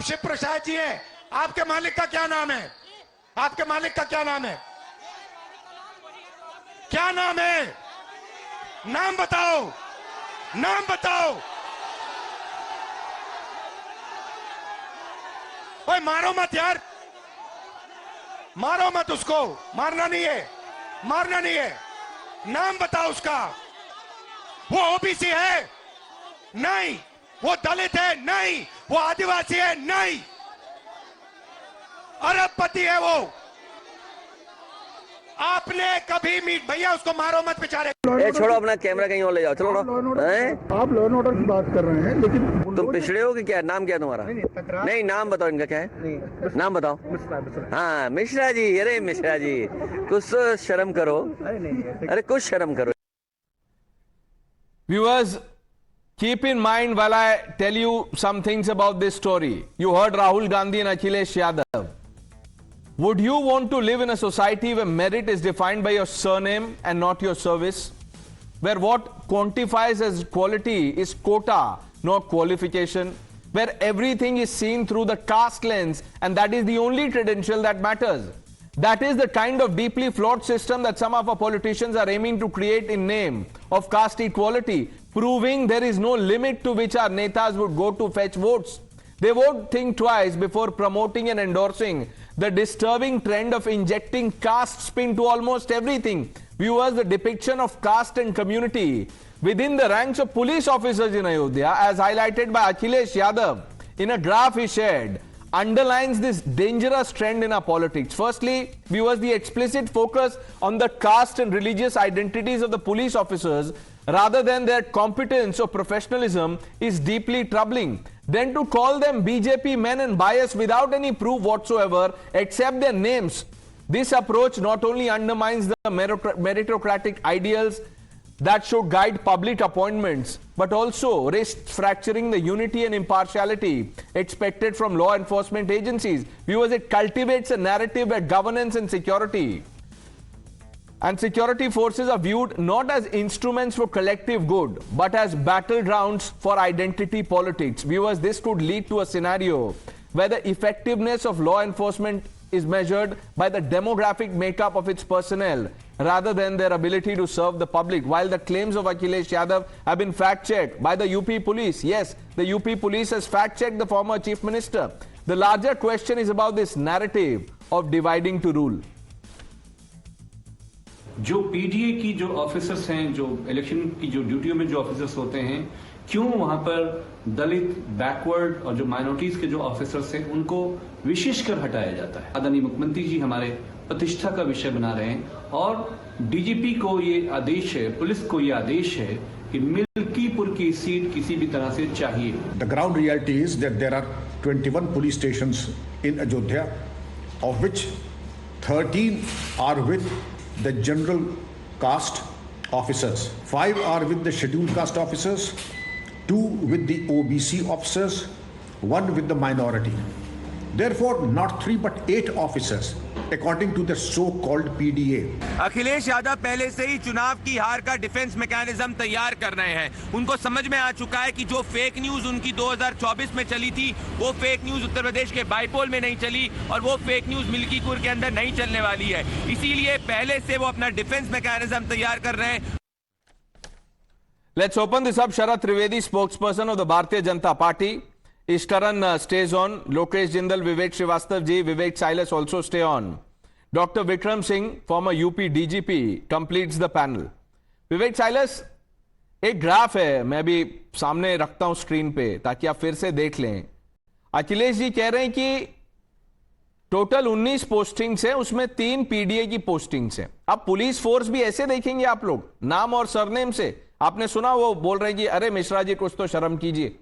शिव प्रसाद जी हैं। आपके मालिक का क्या नाम है? आपके मालिक का क्या नाम है? क्या नाम है? नाम बताओ, नाम बताओ। ओए मारो मत यार, मारो मत उसको, मारना नहीं है, मारना नहीं है। नाम बताओ उसका। वो ओबीसी है? नहीं। वो दलित है? नहीं। वो आदिवासी है? नहीं। अरबपति है वो। आपने कभी मीट भैया उसको मारो मत बेचारे। छोड़ो अपना कैमरा कहीं और ले जाओ, चलो। आप लॉ एंड ऑर्डर की बात कर रहे हैं, लेकिन तुम पिछड़े हो कि क्या? नाम क्या तुम्हारा? नहीं, नाम बताओ इनका क्या है? नाम बताओ। हाँ, मिश्रा जी। अरे मिश्रा जी, कुछ तो शर्म करो। अरे कुछ शर्म करो। Viewers, keep in mind while I tell you some things about this story. You heard Rahul Gandhi and Akhilesh Yadav. Would you want to live in a society where merit is defined by your surname and not your service? Where what quantifies as quality is quota, not qualification? Where everything is seen through the caste lens and that is the only credential that matters? That is the kind of deeply flawed system that some of our politicians are aiming to create in name of caste equality, proving there is no limit to which our netas would go to fetch votes. They won't think twice before promoting and endorsing the disturbing trend of injecting caste spin to almost everything. Viewers, the depiction of caste and community within the ranks of police officers in Ayodhya, as highlighted by Akhilesh Yadav in a graph he shared, underlines this dangerous trend in our politics. Firstly, viewers, the explicit focus on the caste and religious identities of the police officers rather than their competence or professionalism is deeply troubling. Then to call them BJP men and bias without any proof whatsoever except their names. This approach not only undermines the meritocratic ideals that should guide public appointments, but also risks fracturing the unity and impartiality expected from law enforcement agencies. Viewers, it cultivates a narrative where governance and security forces are viewed not as instruments for collective good, but as battlegrounds for identity politics. Viewers, this could lead to a scenario where the effectiveness of law enforcement is measured by the demographic makeup of its personnel rather than their ability to serve the public. While the claims of Akhilesh Yadav have been fact-checked by the UP police, yes, the UP police has fact-checked the former chief minister. The larger question is about this narrative of dividing to rule. जो PDA की जो officers हैं, जो election की जो ड्यूटियों में जो officers होते हैं, क्यों वहां पर दलित, बैकवर्ड और जो माइनॉरिटीज के जो ऑफिसर्स हैं उनको विशेषकर हटाया जाता है? आदरणीय मुख्यमंत्री जी हमारे प्रतिष्ठा का विषय बना रहे हैं और डीजीपी को ये आदेश है, पुलिस को ये आदेश है कि मिल्कीपुर की सीट किसी भी तरह से चाहिए। The ground reality is that there are 21 police stations in Ayodhya, of which 13 are with the general caste officers, 5 are with the scheduled caste officers, 2 with the OBC officers, 1 with the minority. Therefore, not 3 but 8 officers, according to the so-called PDA. Akhilesh Yadav पहले से ही चुनाव की हार का defence mechanism तैयार कर रहे हैं। उनको समझ में आ चुका है कि जो फेक न्यूज उनकी 2024 में चली थी, वो फेक न्यूज उत्तर प्रदेश के बाइपोल में नहीं चली और वो फेक न्यूज मिल्कीपुर के अंदर नहीं चलने वाली है। इसीलिए पहले से वो अपना डिफेंस मैकेनिज्म तैयार कर रहे हैं। Let's open this up. Sharad Trivedi, spokesperson of the Bharatiya Janata Party. Ishkaran stays on. Lokesh Jindal, Vivek Srivastav ji, Vivek Silas also stay on. Dr. Vikram Singh, former UP DGP, completes the panel. Vivek Silas, एक graph है, मैं भी सामने रखता हूं screen पे ताकि आप फिर से देख लें। अखिलेश जी कह रहे हैं कि टोटल 19 पोस्टिंग्स है, उसमें 3 पीडीए की पोस्टिंग्स है। अब पुलिस फोर्स भी ऐसे देखेंगे आप लोग, नाम और सरनेम से। आपने सुना वो बोल रहे हैं कि अरे मिश्रा जी कुछ तो शर्म कीजिए।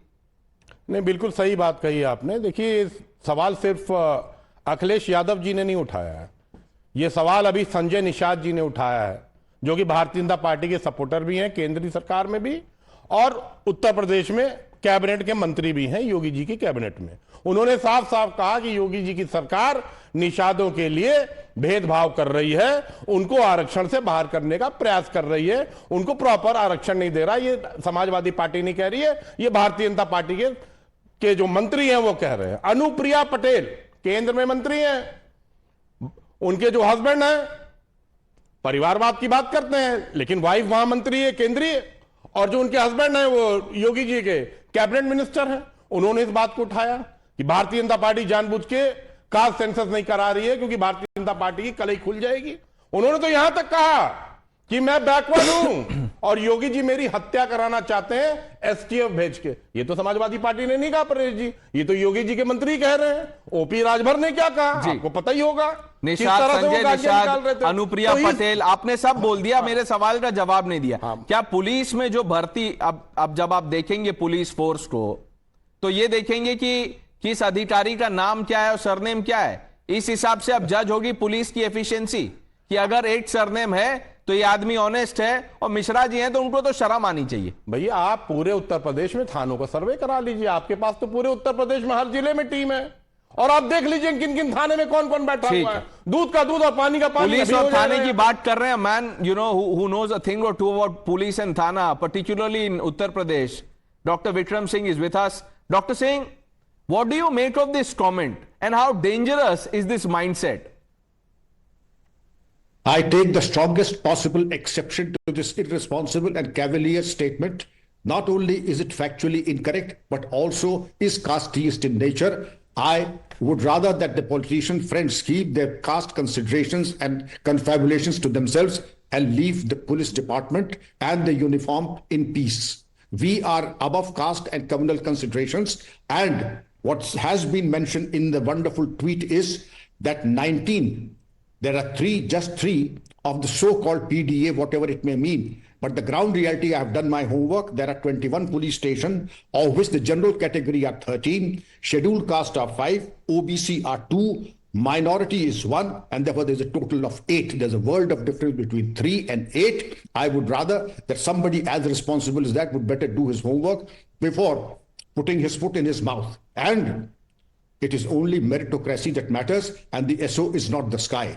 नहीं, बिल्कुल सही बात कही आपने। देखिए, सवाल सिर्फ अखिलेश यादव जी ने नहीं उठाया है, ये सवाल अभी संजय निषाद जी ने उठाया है, जो कि भारतीय जनता पार्टी के सपोर्टर भी हैं, केंद्रीय सरकार में भी और उत्तर प्रदेश में कैबिनेट के मंत्री भी हैं, योगी जी की कैबिनेट में। उन्होंने साफ साफ कहा कि योगी जी की सरकार निषादों के लिए भेदभाव कर रही है, उनको आरक्षण से बाहर करने का प्रयास कर रही है, उनको प्रॉपर आरक्षण नहीं दे रहा। ये समाजवादी पार्टी नहीं कह रही है, ये भारतीय जनता पार्टी के जो मंत्री हैं वो कह रहे हैं। अनुप्रिया पटेल केंद्र में मंत्री हैं, उनके जो हस्बैंड हैं परिवारवाद की बात करते हैं, लेकिन वाइफ वहां मंत्री है केंद्रीय, और जो उनके हस्बैंड हैं वो योगी जी के कैबिनेट मिनिस्टर हैं। उन्होंने इस बात को उठाया कि भारतीय जनता पार्टी जानबूझ के कास्ट सेंसस नहीं करा रही है क्योंकि भारतीय जनता पार्टी की कलई खुल जाएगी। उन्होंने तो यहां तक कहा कि मैं बैकवर्ड हूं और योगी जी मेरी हत्या कराना चाहते हैं एसटीएफ भेज के। ये तो समाजवादी पार्टी ने नहीं कहा प्रणेश जी, ये तो योगी जी के मंत्री कह रहे हैं। ओपी राजभर ने क्या कहा आपको पता ही होगा। निषाद, संजय निषाद, अनुप्रिया पटेल, आपने सब बोल दिया, मेरे सवाल का जवाब नहीं दिया। क्या पुलिस में जो भर्ती, अब जब आप देखेंगे पुलिस फोर्स को तो ये देखेंगे कि किस अधिकारी का नाम क्या है और सरनेम क्या है, इस हिसाब से अब जज होगी पुलिस की एफिशिएंसी कि अगर एक सरनेम है तो ये आदमी ऑनेस्ट है और मिश्रा जी हैं तो उनको तो शर्म आनी चाहिए। भैया आप पूरे उत्तर प्रदेश में थानों का सर्वे करा लीजिए, आपके पास तो पूरे उत्तर प्रदेश में हर जिले में टीम है, और आप देख लीजिए किन किन थाने में कौन कौन बैठा हुआ है। दूध का दूध और पानी का पानी। पुलिस और थाने की बात कर रहे हैं, man you know who knows a thing or two about police and thana, particularly in Uttar Pradesh. Doctor Vikram Singh is with us. Doctor Singh, what do you make of this comment and how dangerous is this mindset? I take the strongest possible exception to this irresponsible and cavalier statement. Not only is it factually incorrect, but also is casteist in nature. I would rather that the politician friends keep their caste considerations and confabulations to themselves and leave the police department and the uniform in peace. We are above caste and communal considerations, and what has been mentioned in the wonderful tweet is that there are just three of the so-called PDA, whatever it may mean. But the ground reality, I have done my homework. There are 21 police stations, of which the general category are 13, scheduled caste are 5, OBC are 2, minority is 1, and therefore there's a total of 8. There's a world of difference between 3 and 8. I would rather that somebody as responsible as that would better do his homework before putting his foot in his mouth. And it is only meritocracy that matters, and the SO is not the sky.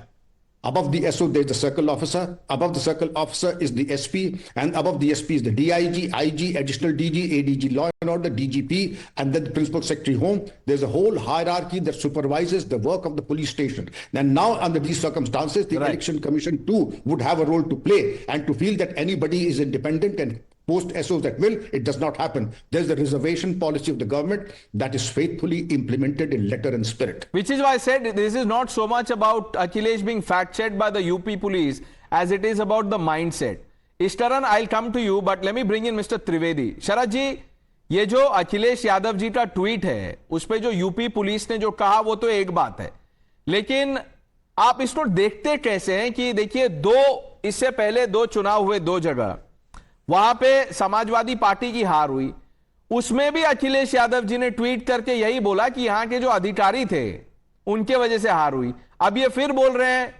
Above the SO, there's the circle officer. Above the circle officer is the SP, and above the SP is the DIG, IG, additional DG, ADG, law and order, DGP, and then the principal secretary home. There's a whole hierarchy that supervises the work of the police station. And now, under these circumstances, the Election Commission too would have a role to play, and to feel that anybody is independent and post SOs at will, it does not happen. There's the reservation policy of the government that is faithfully implemented in letter and spirit. Which is why I said this is not so much about Akhilesh being fact-checked by the UP police as it is about the mindset. Ishtaran, I'll come to you, but let me bring in Mr. Trivedi. Sharad ji, ये जो अखिलेश यादव जी का tweet है उस पे जो UP police ने जो कहा वो तो एक बात है, लेकिन आप इसको देखते कैसे हैं कि देखिए इससे पहले 2 चुनाव हुए 2 जगह, वहां पे समाजवादी पार्टी की हार हुई, उसमें भी अखिलेश यादव जी ने ट्वीट करके यही बोला कि यहां के जो अधिकारी थे उनके वजह से हार हुई। अब ये फिर बोल रहे हैं।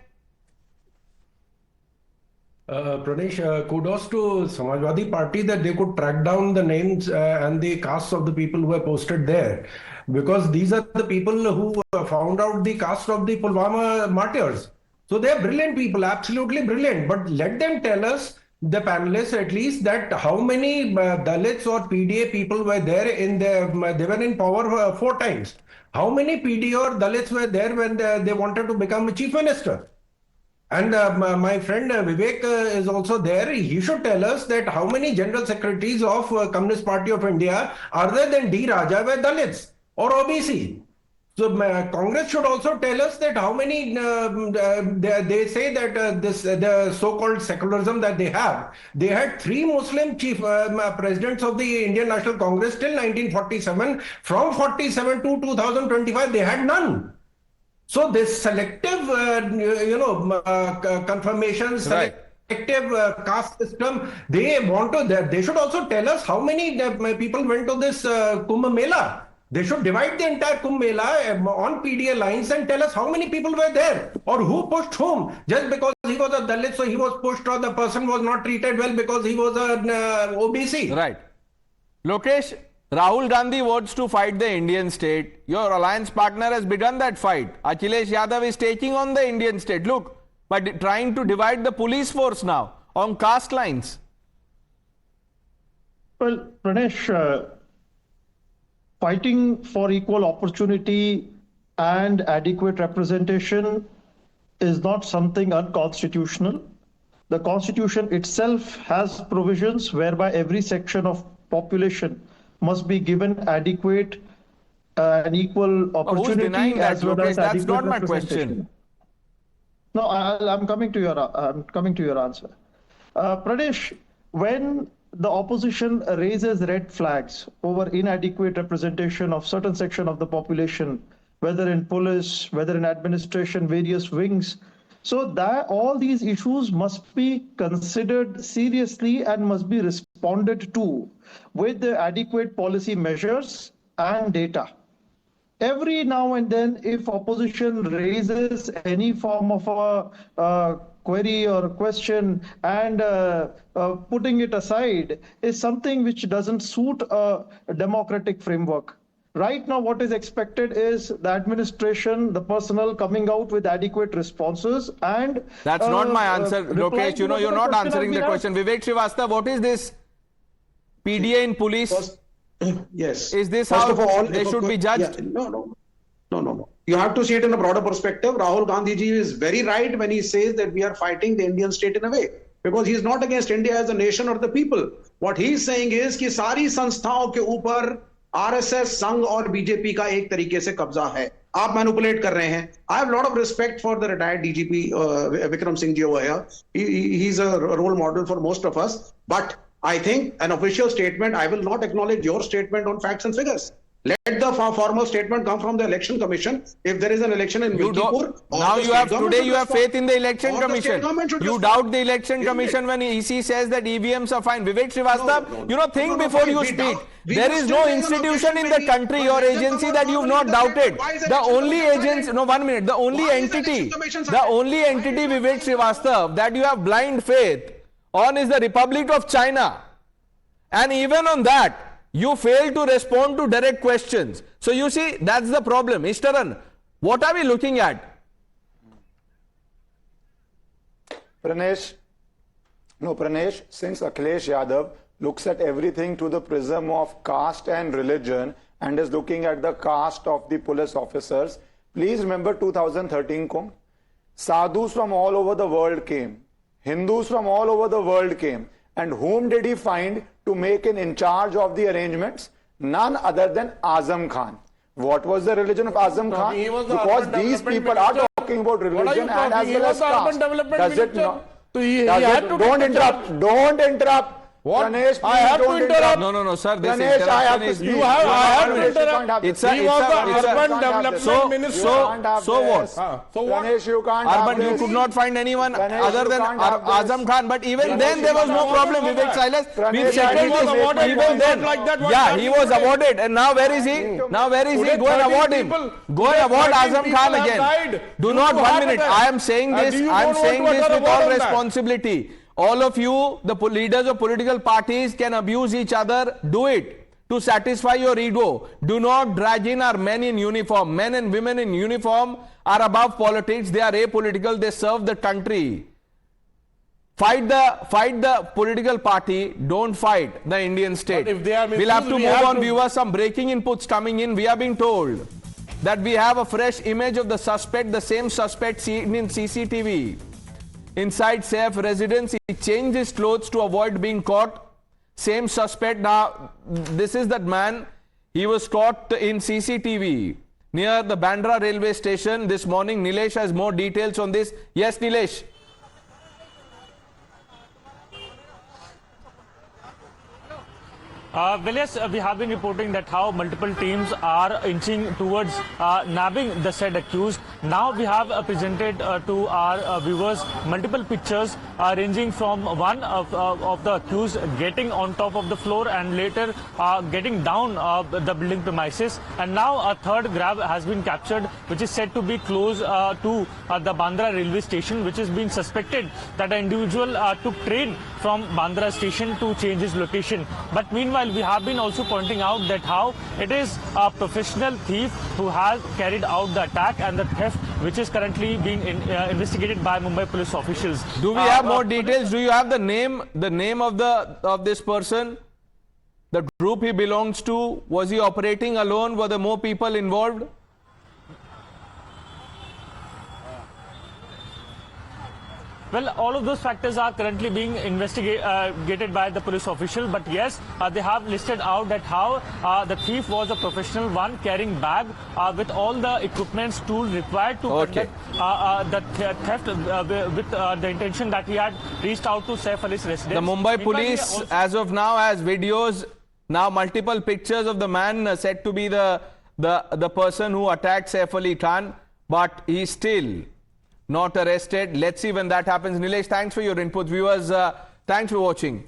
Pranesh, kudos to Samajwadi Party that they could track down the names and the castes of the people who were posted there, because these are the people who found out the caste of the Pulwama martyrs. So they are brilliant people, absolutely brilliant. But let them tell us, the panelists at least, that how many Dalits or PDA people were there they were in power 4 times. How many PDA or Dalits were there when they wanted to become chief minister? And my friend Vivek is also there. He should tell us that how many general secretaries of Communist Party of India other than D. Raja were Dalits or OBC. So Congress should also tell us that how many they say that the so-called secularism that they have. They had 3 Muslim chief presidents of the Indian National Congress till 1947. From 47 to 2025, they had none. So this selective, confirmation, selective caste system, they should also tell us how many people went to this Kumbh Mela. They should divide the entire Kumbh Mela on PDA lines and tell us how many people were there or who pushed whom. Just because he was a Dalit, so he was pushed, or the person was not treated well because he was a OBC. Right. Lokesh, Rahul Gandhi wants to fight the Indian state. Your alliance partner has begun that fight. Akhilesh Yadav is taking on the Indian state. Look, but trying to divide the police force now on caste lines. Well, Pranesh, fighting for equal opportunity and adequate representation is not something unconstitutional. The Constitution itself has provisions whereby every section of population must be given adequate and equal opportunity as well as adequate That's not my representation. question. No, I'm coming to your answer. Pranesh, when the opposition raises red flags over inadequate representation of certain section of the population, whether in police, whether in administration, various wings, so that all these issues must be considered seriously and must be responded to with the adequate policy measures and data. Every now and then, if opposition raises any form of a query or a question and putting it aside is something which doesn't suit a democratic framework. Right now, what is expected is the administration, the personnel coming out with adequate responses and... That's not my answer, Lokesh. You know, you're not answering the question. Vivek Srivastava, what is this PDA in police? Yes. Is this First how of all, they should be judged? Yeah, no. You have to see it in a broader perspective. Rahul Gandhi ji is very right when he says that we are fighting the Indian state in a way. Because he is not against India as a nation or the people. What he is saying is कि सारी संस्थाओं के ऊपर RSS, संघ और BJP का एक तरीके से कब्जा है. आप मैनिपुलेट कर रहे हैं. I have a lot of respect for the retired DGP Vikram Singh ji over here. He's a role model for most of us. But I think an official statement, I will not acknowledge your statement on facts and figures. Let the formal statement come from the election commission. If there is an election in Milkipur, now you have today you have faith in the election commission. You doubt the election commission when EC says that EVMs are fine. Vivek Srivastava, you know, think before you speak. There is no institution in the country or agency that you've not doubted. The only agency, no, 1 minute, the only entity, Vivek Srivastava, that you have blind faith on is the Republic of China. And even on that, you fail to respond to direct questions. So you see, that's the problem. Ishtaran, what are we looking at? Pranesh, since Akhilesh Yadav looks at everything through the prism of caste and religion and is looking at the caste of the police officers, please remember 2013 ko, sadhus from all over the world came, Hindus from all over the world came, and whom did he find to make an in charge of the arrangements? None other than Azam Khan. What was the religion of Azam Khan? Because these people are talking about religion and as well as caste. Does it not? Don't interrupt. Don't interrupt. What? Pranesh, I have to interrupt. No, sir. This Pranesh, I have to is... speak. I have to interrupt. He was the urban development minister. So what? So what? Pranesh, you can't Urban, have you could not find anyone Pranesh, other than Azam Khan. But even then, there was no problem. Vivek Silas, we settled this. Even then, yeah, he was awarded. And now where is he? Now where is he? Go and award him. Go and award Azam Khan again. Do not, 1 minute. I am saying this. I am saying this with all responsibility. All of you, the leaders of political parties, can abuse each other. Do it to satisfy your ego. Do not drag in our men in uniform. Men and women in uniform are above politics. They are apolitical. They serve the country. Fight the political party. Don't fight the Indian state. We'll have to move on, viewers. Some breaking inputs coming in. We are being told that we have a fresh image of the suspect, the same suspect seen in CCTV. Inside Saif residence, he changed his clothes to avoid being caught. Same suspect. Now, this is that man. He was caught in CCTV near the Bandra railway station this morning. Nilesh has more details on this. Yes, Nilesh. Well, yes, we have been reporting that how multiple teams are inching towards nabbing the said accused. Now we have presented to our viewers multiple pictures ranging from one of the accused getting on top of the floor and later getting down the building premises. And now a third grab has been captured, which is said to be close to the Bandra railway station, which has been suspected that an individual took train from Bandra station to change his location. But meanwhile, we have been also pointing out that how it is a professional thief who has carried out the attack and the theft, which is currently being investigated by Mumbai police officials. Do we have more details? Do you have the name of this person? The group he belongs to, was he operating alone? Were there more people involved? Well, all of those factors are currently being investigated by the police official. But yes, they have listed out that how the thief was a professional one, carrying bag with all the equipments, tools required to conduct the theft with the intention that he had reached out to Saif Ali's residence. The Mumbai police, as of now, has videos, now multiple pictures of the man said to be the person who attacked Saif Ali Khan, but he's still not arrested. Let's see when that happens. Nilesh, thanks for your input. Viewers, thanks for watching.